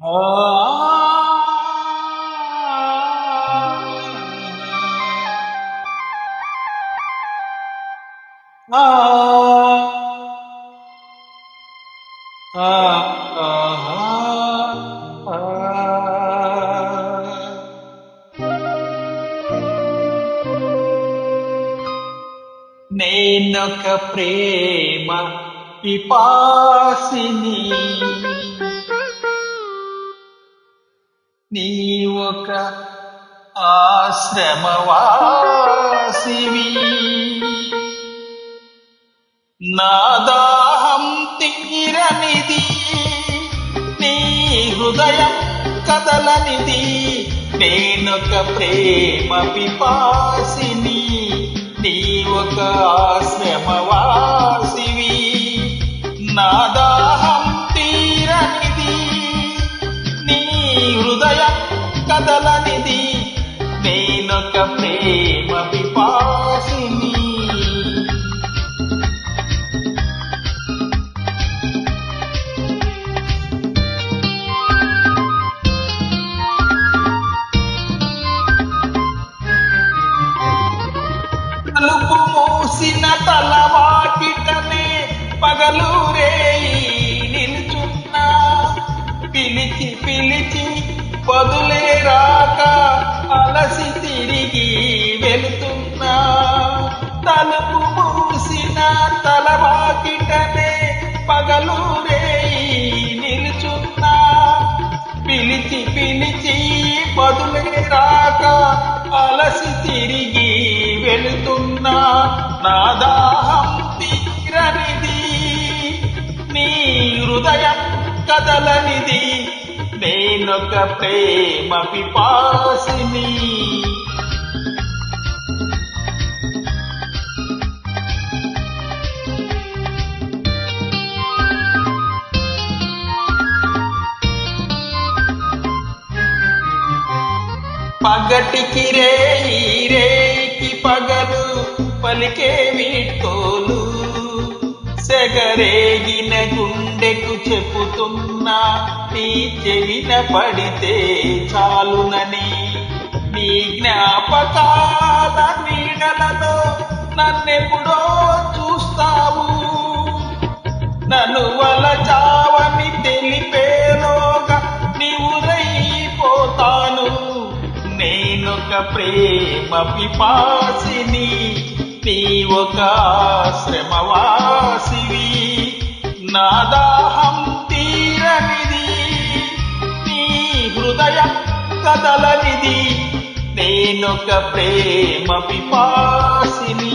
ఆ ఆ ఆ నేనొక ప్రేమ పిపాసిని, నీ ఒక ఆశ్రమవాసివి. నా దాహం తీరనిది, నీ హృదయం కదలనిది. నేనొక ప్రేమ పిపాసిని, నీ ఒక ఆశ్రమవాసివి. నా దాహం తీరనిది, నీ హృదయం కదలనిది. నేనొక ప్రేమ పిపాసిని. తలుపు మూసిన తలవాకిటనే పగలూరేయి నిల్చున్నా. పిలిచి పిలిచి బదులే రాక అలసి తిరిగి వెళుతున్నా. తలుపు మూసిన తలవాకిటనే పగలూరేయి నిల్చున్నా. పిలిచి పిలిచి బదులే రాక అలసి తిరిగి వెళుతున్నా. నా దాహం తీరనిది, నీ హృదయం కదలనిది. నేనొక ప్రేమ పిపాసిని. పగటికి రేయి, రేయికి పగలు పలికే వీడ్కోలు. సెగరేగిన గుండెకు చెప్పుతున్నా, నీ చెవిన పడితే చాలునని. నీ జ్ఞాపకాల నీడలలో నన్నెప్పుడో చూస్తావు. నన్ను వలచావని తెలిపేలోగా నీవురైపోతాను. నేనొక ప్రేమ పిపాసిని, నీ ఒక ఆశ్రమవాసివి. నా దాహం తీరనిది, నీ హృదయం కదలనిది. నేనొక ప్రేమ పిపాసిని.